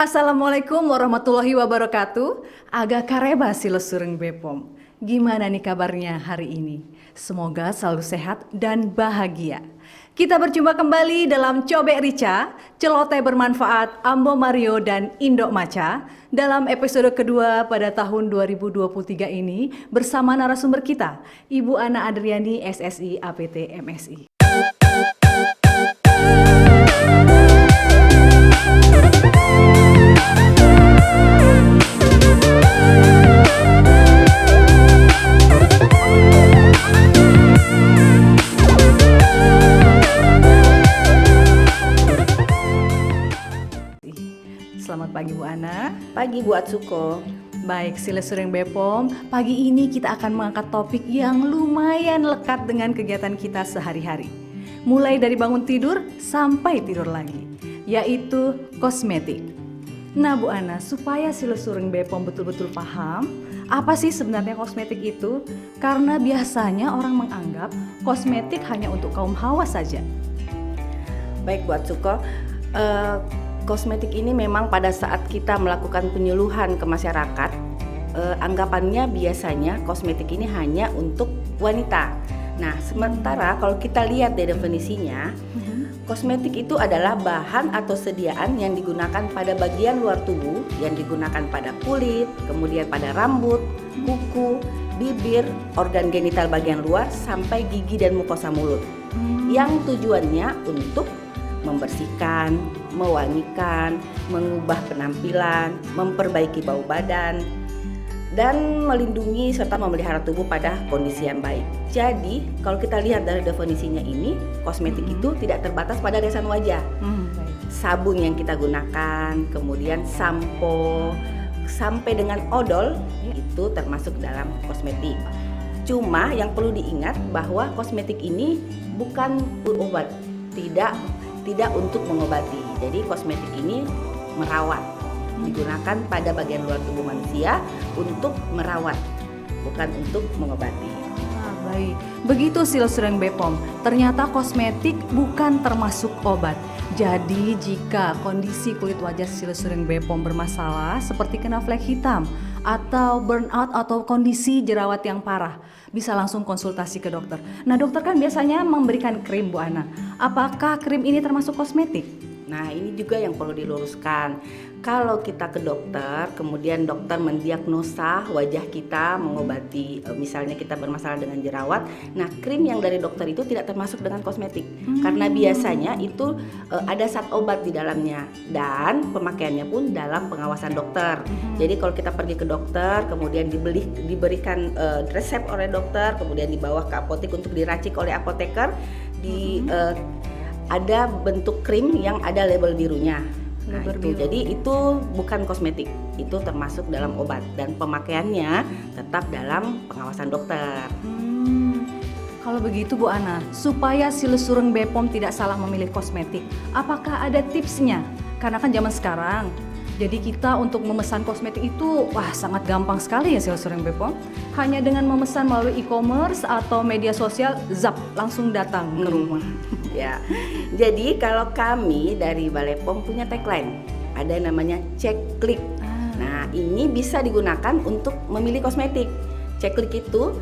Assalamualaikum warahmatullahi wabarakatuh. Aga kareba silosureng Bepom. Gimana nih kabarnya hari ini? Semoga selalu sehat dan bahagia. Kita berjumpa kembali dalam Cobek Rica, Celoteh Bermanfaat, Ambo Mario dan Indok Maca dalam episode kedua pada tahun 2023 ini bersama narasumber kita, Ibu Ana Adriani SSI APT MSI. Selamat pagi Bu Ana. Pagi Bu Atsuko. Baik, Silesureng Bepom, pagi ini kita akan mengangkat topik yang lumayan lekat dengan kegiatan kita sehari-hari. Mulai dari bangun tidur sampai tidur lagi, yaitu kosmetik. Nah Bu Ana, supaya Silesureng Bepom betul-betul paham, apa sih sebenarnya kosmetik itu? Karena biasanya orang menganggap kosmetik hanya untuk kaum hawa saja. Baik Bu Atsuko, kosmetik ini memang pada saat kita melakukan penyuluhan ke masyarakat, anggapannya biasanya kosmetik ini hanya untuk wanita. Nah, sementara kalau kita lihat dari definisinya, kosmetik itu adalah bahan atau sediaan yang digunakan pada bagian luar tubuh, yang digunakan pada kulit, kemudian pada rambut, kuku, bibir, organ genital bagian luar, sampai gigi dan mukosa mulut. Yang tujuannya untuk membersihkan, mewangikan, mengubah penampilan, memperbaiki bau badan, dan melindungi serta memelihara tubuh pada kondisi yang baik. Jadi, kalau kita lihat dari definisinya ini, kosmetik itu tidak terbatas pada riasan wajah. Sabun yang kita gunakan, kemudian sampo, sampai dengan odol, itu termasuk dalam kosmetik. Cuma yang perlu diingat bahwa kosmetik ini bukan obat, tidak untuk mengobati. Jadi kosmetik ini merawat, digunakan pada bagian luar tubuh manusia untuk merawat, bukan untuk mengobati. Baik, begitu Silesureng Bepom. Ternyata kosmetik bukan termasuk obat. Jadi jika kondisi kulit wajah Silesureng Bepom bermasalah seperti kena flek hitam atau burnout atau kondisi jerawat yang parah, bisa langsung konsultasi ke dokter. Nah, dokter kan biasanya memberikan krim Bu Ana. Apakah krim ini termasuk kosmetik? Nah, ini juga yang perlu diluruskan. Kalau kita ke dokter, kemudian dokter mendiagnosa wajah kita, mengobati, misalnya kita bermasalah dengan jerawat, nah krim yang dari dokter itu tidak termasuk dengan kosmetik. Karena biasanya itu ada zat obat di dalamnya dan pemakaiannya pun dalam pengawasan dokter. Jadi kalau kita pergi ke dokter, kemudian diberikan resep oleh dokter, kemudian dibawa ke apotek untuk diracik oleh apoteker, ada bentuk krim yang ada label birunya. Nah, itu. Jadi itu bukan kosmetik, itu termasuk dalam obat dan pemakaiannya tetap dalam pengawasan dokter. Kalau begitu Bu Ana, supaya Silesureng Bepom tidak salah memilih kosmetik, apakah ada tipsnya? Karena kan zaman sekarang, jadi kita untuk memesan kosmetik itu sangat gampang sekali ya Silesureng Bepom. Hanya dengan memesan melalui e-commerce atau media sosial, zap, langsung datang ke rumah. Ya, jadi kalau kami dari Balai POM punya tagline, ada namanya cek klik. Nah, ini bisa digunakan untuk memilih kosmetik. Cek klik itu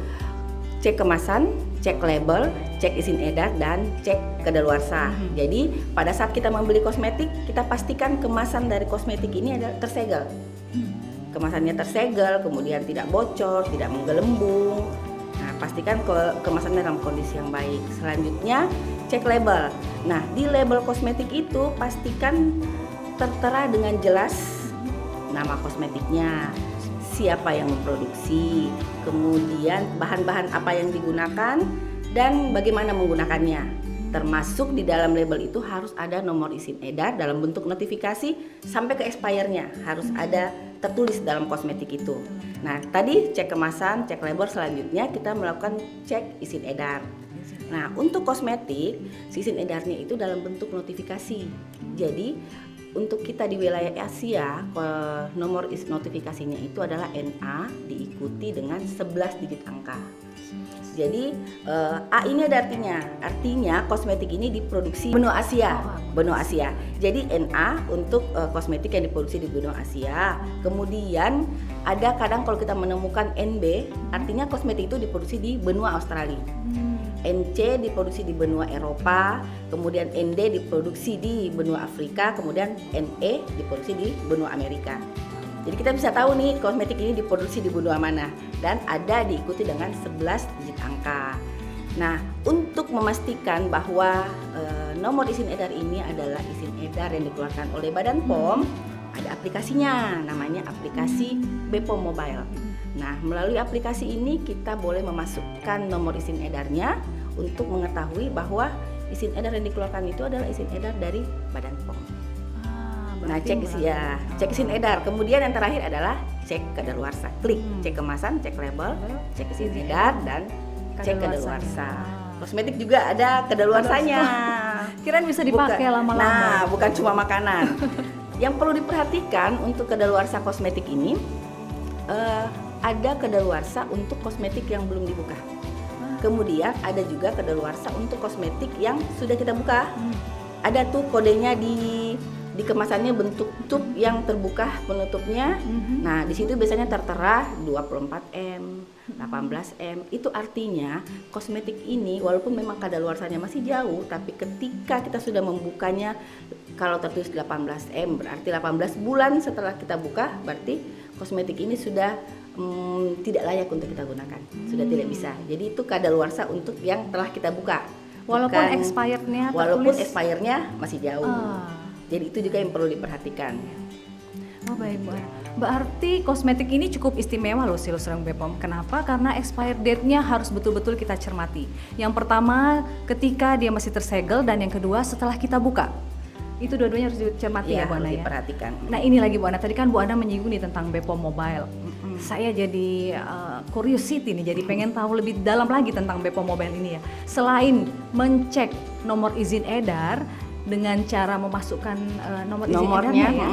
cek kemasan, cek label, cek izin edar, dan cek kadaluarsa. Jadi pada saat kita membeli kosmetik, kita pastikan kemasan dari kosmetik ini adalah tersegel. Kemasannya tersegel, kemudian tidak bocor, tidak menggelembung. Nah, pastikan kemasannya dalam kondisi yang baik. Selanjutnya, cek label. Nah, di label kosmetik itu pastikan tertera dengan jelas nama kosmetiknya, siapa yang memproduksi, kemudian bahan-bahan apa yang digunakan, dan bagaimana menggunakannya. Termasuk di dalam label itu harus ada nomor izin edar dalam bentuk notifikasi sampai ke expire-nya, harus ada tertulis dalam kosmetik itu. Nah, tadi cek kemasan, cek label, selanjutnya kita melakukan cek izin edar. Nah, untuk kosmetik, izin edarnya itu dalam bentuk notifikasi. Jadi untuk kita di wilayah Asia, nomor notifikasinya itu adalah NA diikuti dengan 11 digit angka. Jadi A ini ada artinya kosmetik ini diproduksi benua Asia. Jadi NA untuk kosmetik yang diproduksi di benua Asia. Kemudian ada kadang kalau kita menemukan NB, artinya kosmetik itu diproduksi di benua Australia. NC diproduksi di benua Eropa, kemudian ND diproduksi di benua Afrika, kemudian NE diproduksi di benua Amerika. Jadi kita bisa tahu nih kosmetik ini diproduksi di benua mana dan ada diikuti dengan 11 digit angka. Nah, untuk memastikan bahwa nomor izin edar ini adalah izin edar yang dikeluarkan oleh Badan POM, ada aplikasinya, namanya aplikasi BPOM Mobile. Nah, melalui aplikasi ini kita boleh memasukkan nomor izin edarnya untuk mengetahui bahwa izin edar yang dikeluarkan itu adalah izin edar dari Badan POM. Nah, cek izin edar. Kemudian yang terakhir adalah cek kadaluarsa. Klik cek kemasan, cek label, cek izin edar dan cek kadaluarsa. Kosmetik juga ada kadaluarsanya. Kirain bisa dipakai lama-lama. Nah, bukan cuma makanan. Yang perlu diperhatikan untuk kadaluarsa kosmetik ini, ada kadaluarsa untuk kosmetik yang belum dibuka. Kemudian ada juga kadaluarsa untuk kosmetik yang sudah kita buka. Ada tuh kodenya di kemasannya bentuk tube yang terbuka penutupnya. Nah, di situ biasanya tertera 24M, 18M. Itu artinya kosmetik ini walaupun memang kadaluarsanya masih jauh, tapi ketika kita sudah membukanya, kalau tertulis 18M berarti 18 bulan setelah kita buka, berarti kosmetik ini sudah tidak layak untuk kita gunakan, sudah tidak bisa. Jadi itu kadaluarsa untuk yang telah kita buka. Walaupun expirednya masih jauh. Jadi itu juga yang perlu diperhatikan. Oh baik Bu. Berarti kosmetik ini cukup istimewa loh Silosereng BPOM. Kenapa? Karena expired date-nya harus betul-betul kita cermati. Yang pertama ketika dia masih tersegel dan yang kedua setelah kita buka. Itu dua-duanya harus dicermati ya Bu Ana ya. Diperhatikan. Nah ini lagi Bu Ana, tadi kan Bu Ana menyinggung nih tentang BPOM Mobile. Saya jadi curiosity nih, jadi pengen tahu lebih dalam lagi tentang BPOM Mobile ini ya. Selain mencek nomor izin edar dengan cara memasukkan nomor izin edarnya ya,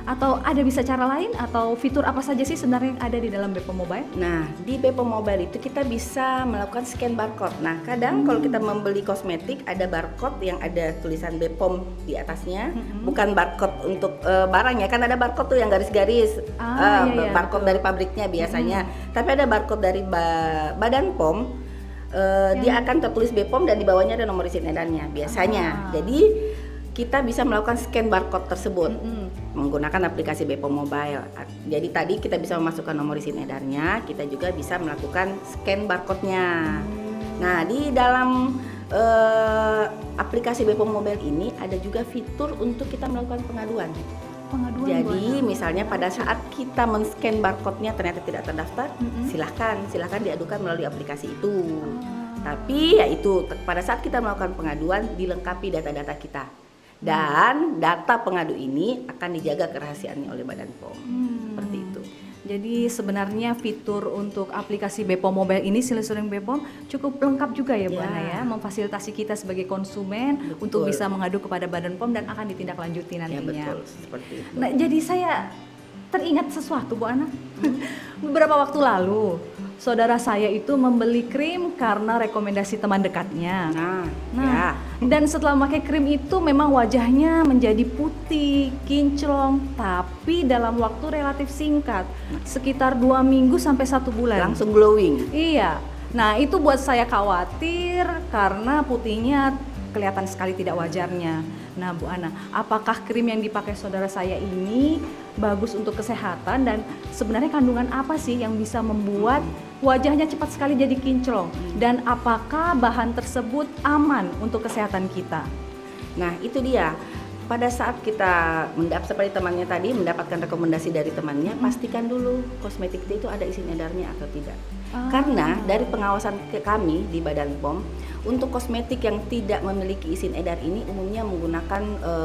atau ada bisa cara lain atau fitur apa saja sih sebenarnya yang ada di dalam BPOM Mobile? Nah, di BPOM Mobile itu kita bisa melakukan scan barcode. Nah, kadang kalau kita membeli kosmetik ada barcode yang ada tulisan BPOM di atasnya, bukan barcode untuk barang ya, kan ada barcode tuh yang garis-garis, barcode dari pabriknya biasanya. Tapi ada barcode dari Badan POM. Dia akan tertulis BPOM dan di bawahnya ada nomor izin edarnya biasanya. Jadi kita bisa melakukan scan barcode tersebut menggunakan aplikasi BPOM Mobile. Jadi tadi kita bisa memasukkan nomor izin edarnya, kita juga bisa melakukan scan barcode-nya. Nah, di dalam aplikasi BPOM Mobile ini ada juga fitur untuk kita melakukan pengaduan. Jadi misalnya pada saat kita men-scan barcode-nya ternyata tidak terdaftar, silahkan diadukan melalui aplikasi itu. Tapi ya itu pada saat kita melakukan pengaduan dilengkapi data-data kita. Dan data pengadu ini akan dijaga kerahasiaannya oleh Badan POM. Seperti itu. Jadi sebenarnya fitur untuk aplikasi BPOM Mobile ini Silosereng BPOM cukup lengkap juga ya Bu Ana ya, memfasilitasi kita sebagai konsumen untuk bisa mengadu kepada Badan POM dan akan ditindaklanjuti nantinya. Ya betul, seperti itu. Nah, jadi saya teringat sesuatu Bu Ana. Beberapa waktu lalu saudara saya itu membeli krim karena rekomendasi teman dekatnya. Nah, dan setelah memakai krim itu memang wajahnya menjadi putih, kinclong, tapi dalam waktu relatif singkat, sekitar 2 minggu sampai 1 bulan. Langsung glowing. Iya. Nah, itu buat saya khawatir karena putihnya kelihatan sekali tidak wajarnya. Nah, Bu Ana, apakah krim yang dipakai saudara saya ini bagus untuk kesehatan dan sebenarnya kandungan apa sih yang bisa membuat wajahnya cepat sekali jadi kinclong? Dan apakah bahan tersebut aman untuk kesehatan kita? Nah, itu dia. Pada saat kita seperti temannya tadi mendapatkan rekomendasi dari temannya, pastikan dulu kosmetik itu ada izin edarnya atau tidak. Karena dari pengawasan kami di Badan POM, untuk kosmetik yang tidak memiliki izin edar ini umumnya menggunakan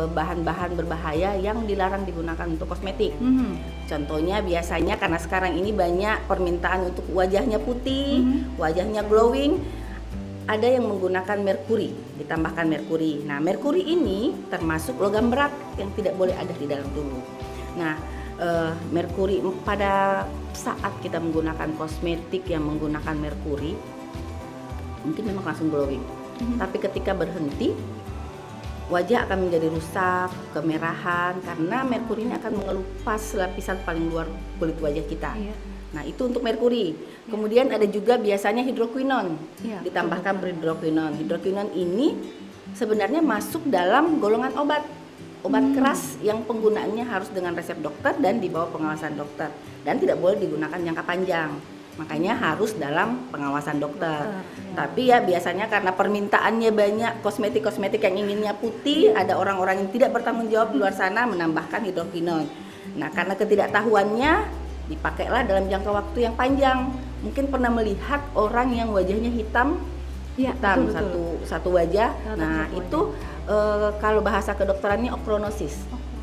bahan-bahan berbahaya yang dilarang digunakan untuk kosmetik. Contohnya biasanya karena sekarang ini banyak permintaan untuk wajahnya putih, wajahnya glowing, ada yang menggunakan merkuri, ditambahkan merkuri. Nah, merkuri ini termasuk logam berat yang tidak boleh ada di dalam tubuh. Nah, merkuri pada saat kita menggunakan kosmetik yang menggunakan merkuri, mungkin memang langsung glowing. Tapi ketika berhenti, wajah akan menjadi rusak, kemerahan, karena merkuri ini akan mengelupas lapisan paling luar kulit wajah kita. Iya. Nah, itu untuk merkuri. Kemudian ada juga biasanya hidroquinon, Iya, ditambahkan hidroquinon. Hidroquinon ini sebenarnya masuk dalam golongan obat keras yang penggunaannya harus dengan resep dokter dan di bawah pengawasan dokter, dan tidak boleh digunakan jangka panjang. Makanya harus dalam pengawasan dokter. Tapi ya biasanya karena permintaannya banyak, kosmetik-kosmetik yang inginnya putih, ada orang-orang yang tidak bertanggung jawab di luar sana menambahkan hidroquinon. Nah, karena ketidaktahuannya dipakailah dalam jangka waktu yang panjang. Mungkin pernah melihat orang yang wajahnya hitam, Iya, hitam betul. satu wajah. Nah, itu kalau bahasa kedokterannya ochronosis.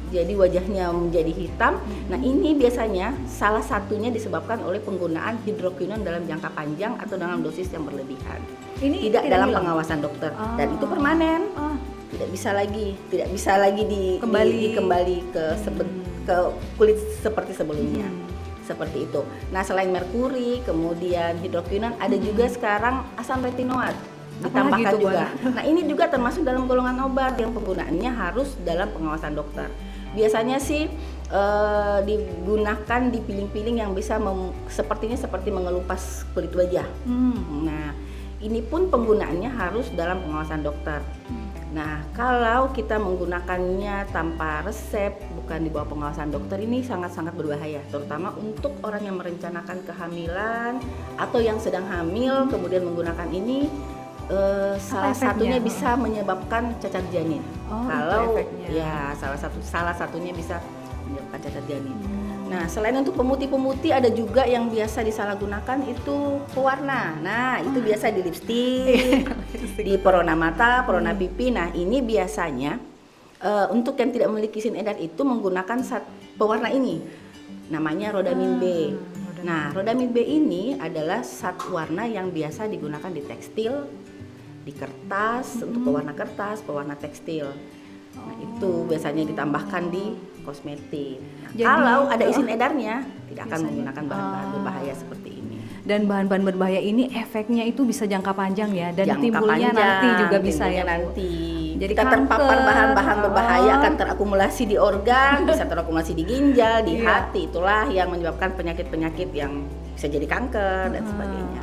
Jadi wajahnya menjadi hitam. Nah, ini biasanya salah satunya disebabkan oleh penggunaan hidroquinon dalam jangka panjang atau dalam dosis yang berlebihan. Ini Tidak dalam hilang? pengawasan dokter, dan itu permanen. Tidak bisa lagi kembali ke kulit seperti sebelumnya. Seperti itu. Nah, selain merkuri, kemudian hidroquinon, ada juga sekarang asam retinoat ditambahkan itu, Bu juga. Ana? Nah, ini juga termasuk dalam golongan obat yang penggunaannya harus dalam pengawasan dokter. Biasanya sih digunakan di piling-piling yang bisa seperti mengelupas kulit wajah. Nah, ini pun penggunaannya harus dalam pengawasan dokter. Nah, kalau kita menggunakannya tanpa resep, bukan di bawah pengawasan dokter, ini sangat-sangat berbahaya, terutama untuk orang yang merencanakan kehamilan atau yang sedang hamil kemudian menggunakan ini. Salah satunya bisa menyebabkan cacat janin. Kalau ya salah satunya bisa menyebabkan cacat janin. Nah, selain untuk pemutih-pemutih, ada juga yang biasa disalahgunakan itu pewarna. Nah, itu biasa di lipstik, di perona mata, perona pipi. Nah, ini biasanya untuk yang tidak memiliki izin edar itu menggunakan pewarna ini. Namanya Rhodamin B. Nah, Rhodamin B ini adalah zat warna yang biasa digunakan di tekstil, di kertas, untuk pewarna kertas, pewarna tekstil. Nah, itu biasanya ditambahkan di kosmetik. Jadi, kalau ada izin edarnya, tidak akan menggunakan bahan-bahan berbahaya seperti ini. Dan bahan-bahan berbahaya ini efeknya itu bisa jangka panjang ya, dan Jangka timbulnya panjang, nanti juga bisa timbulnya ya, Bu? nanti. Jadi kita terpapar kanker, bahan-bahan berbahaya akan terakumulasi di organ, bisa terakumulasi di ginjal, di Iya. hati. Itulah yang menyebabkan penyakit-penyakit yang bisa jadi kanker dan sebagainya.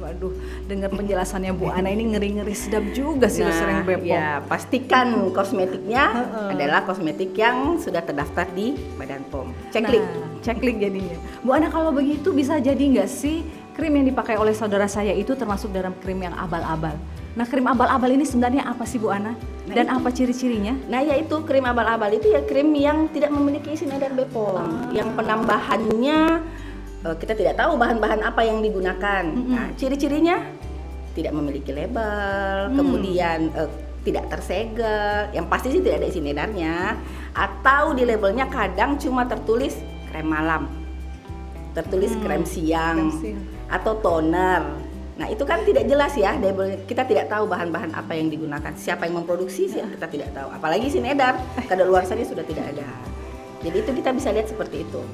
Waduh, dengar penjelasannya Bu Ana ini ngeri-ngeri sedap juga sih sering Bepom. Ya, pastikan kosmetiknya adalah kosmetik yang sudah terdaftar di Badan POM. Ceklik. Ceklik jadinya. Bu Ana, kalau begitu bisa jadi nggak sih krim yang dipakai oleh saudara saya itu termasuk dalam krim yang abal-abal? Nah, krim abal-abal ini sebenarnya apa sih Bu Ana? Dan apa ciri-cirinya? Nah, yaitu krim abal-abal itu ya krim yang tidak memiliki izin edar BPOM, yang penambahannya kita tidak tahu bahan-bahan apa yang digunakan. Nah, ciri-cirinya tidak memiliki label, kemudian tidak tersegel, yang pasti sih tidak ada izin edarnya, atau di labelnya kadang cuma tertulis krem malam, tertulis krem siang, atau toner. Nah, itu kan tidak jelas ya, kita tidak tahu bahan-bahan apa yang digunakan, siapa yang memproduksi kita tidak tahu, apalagi izin edar, kadaluarsanya sudah tidak ada. Jadi itu kita bisa lihat seperti itu.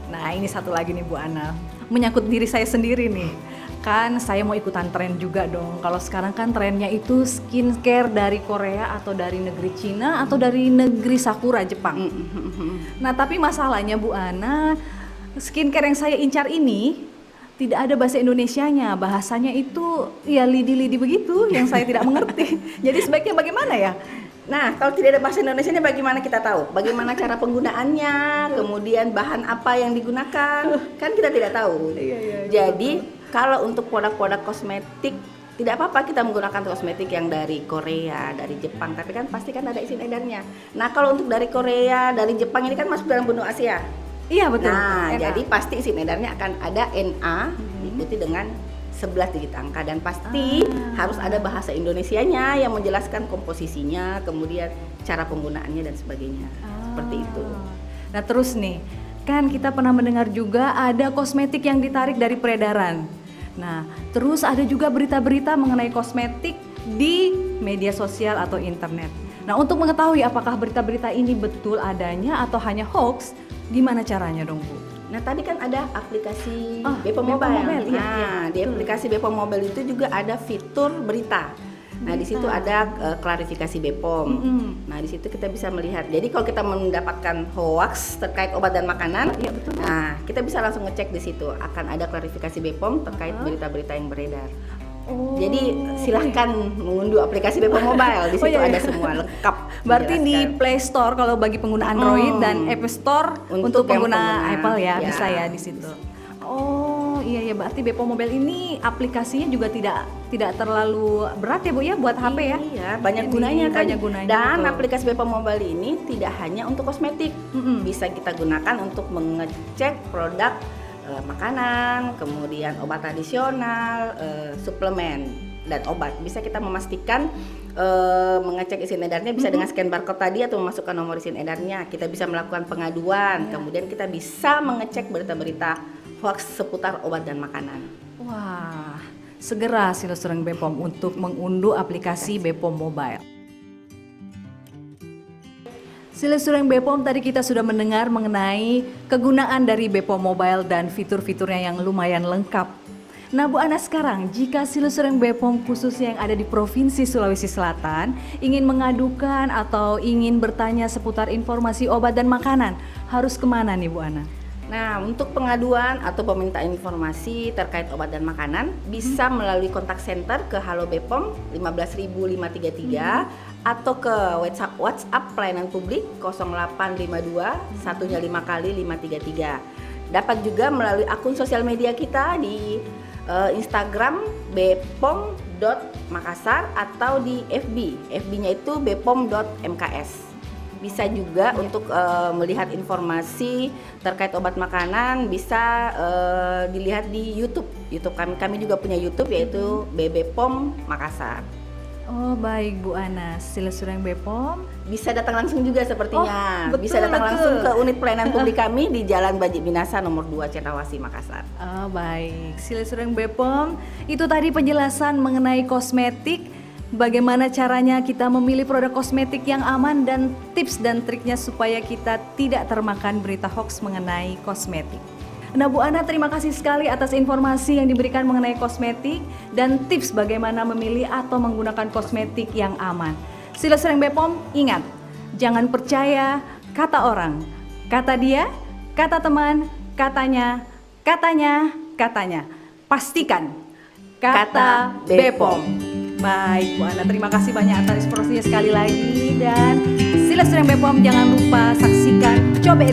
Nah, ini satu lagi nih Bu Ana, menyangkut diri saya sendiri nih. Kan saya mau ikutan tren juga dong. Kalau sekarang kan trennya itu skincare dari Korea atau dari negeri Cina atau dari negeri Sakura Jepang. Nah, tapi masalahnya Bu Ana, skincare yang saya incar ini tidak ada bahasa Indonesianya. Bahasanya itu ya lidi-lidi begitu yang saya tidak mengerti. Jadi sebaiknya bagaimana ya? Nah, kalau tidak ada bahasa Indonesianya bagaimana kita tahu? Bagaimana cara penggunaannya, kemudian bahan apa yang digunakan, kan kita tidak tahu. Jadi, kalau untuk produk-produk kosmetik, tidak apa-apa kita menggunakan kosmetik yang dari Korea, dari Jepang, tapi kan pasti kan ada izin edarnya. Nah, kalau untuk dari Korea, dari Jepang ini kan masuk dalam benua Asia. Iya, betul. Nah, NA. jadi pasti izin edarnya akan ada NA, diikuti dengan 11 digit angka, dan pasti harus ada bahasa Indonesianya yang menjelaskan komposisinya, kemudian cara penggunaannya dan sebagainya. Seperti itu. Nah, terus nih, kan kita pernah mendengar juga ada kosmetik yang ditarik dari peredaran. Nah, terus ada juga berita-berita mengenai kosmetik di media sosial atau internet. Nah, untuk mengetahui apakah berita-berita ini betul adanya atau hanya hoax, gimana caranya dong, Bu? Nah, tadi kan ada aplikasi Oh, Bepom Bepom Mobile. Mobile, iya, iya, Di aplikasi Bepom Mobile itu juga ada fitur berita. Nah, di situ ada klarifikasi Bepom. Nah, di situ kita bisa melihat. Jadi kalau kita mendapatkan hoax terkait obat dan makanan, Iya, betul. nah kita bisa langsung ngecek di situ. Akan ada klarifikasi Bepom terkait berita-berita yang beredar. Oh, Jadi silahkan mengunduh aplikasi Bepom Mobile. Di Oh, situ iya, iya. ada semua lengkap. Berarti di dijelaskan. Play Store kalau bagi pengguna Android dan App Store untuk yang pengguna Apple ya, ya. bisa ya di situ. Oh iya ya, berarti Bepom Mobile ini aplikasinya juga tidak terlalu berat ya Bu ya buat HP ya? Iya, banyak Jadi, gunanya kan. banyak gunanya, Dan betul. aplikasi Bepom Mobile ini tidak hanya untuk kosmetik, bisa kita gunakan untuk mengecek produk makanan, kemudian obat tradisional, suplemen dan obat. Bisa kita memastikan mengecek izin edarnya bisa dengan scan barcode tadi atau memasukkan nomor izin edarnya. Kita bisa melakukan pengaduan, kemudian kita bisa mengecek berita-berita hoax seputar obat dan makanan. Wah, segera silaturahmi Bepom untuk mengunduh aplikasi Bepom Mobile. Silaturahmi Bepom tadi kita sudah mendengar mengenai kegunaan dari Bepom Mobile dan fitur-fiturnya yang lumayan lengkap. Nah Bu Ana, sekarang jika silaturahmi Bepom khususnya yang ada di Provinsi Sulawesi Selatan ingin mengadukan atau ingin bertanya seputar informasi obat dan makanan, harus kemana nih Bu Ana? Nah, untuk pengaduan atau permintaan informasi terkait obat dan makanan bisa melalui kontak center ke Halo Bepom 15533 atau ke WhatsApp pelayanan publik 0852 105 kali 533. Dapat juga melalui akun sosial media kita di Instagram bepom.makassar atau di FB. FB-nya itu bepom.mks. Bisa juga untuk melihat informasi terkait obat makanan bisa dilihat di YouTube kami. Kami juga punya YouTube yaitu BBPOM Makassar. Oh baik Bu Ana, silaturahmi Bepom. Bisa datang langsung juga sepertinya. Oh, betul, Bisa datang betul. langsung ke unit pelayanan publik kami di Jalan Bajik Binasa nomor 2 Cendrawasih Makassar. Oh baik, silaturahmi Bepom. Itu tadi penjelasan mengenai kosmetik. Bagaimana caranya kita memilih produk kosmetik yang aman dan tips dan triknya supaya kita tidak termakan berita hoax mengenai kosmetik. Nah Bu Ana, terima kasih sekali atas informasi yang diberikan mengenai kosmetik dan tips bagaimana memilih atau menggunakan kosmetik yang aman. Silaturahmi Bepom, ingat, jangan percaya kata orang, kata dia, kata teman, katanya, pastikan kata Bepom. Baik Bu Ana, terima kasih banyak atas informasinya sekali lagi dan silaturahmi Bepom, jangan lupa saksikan Coba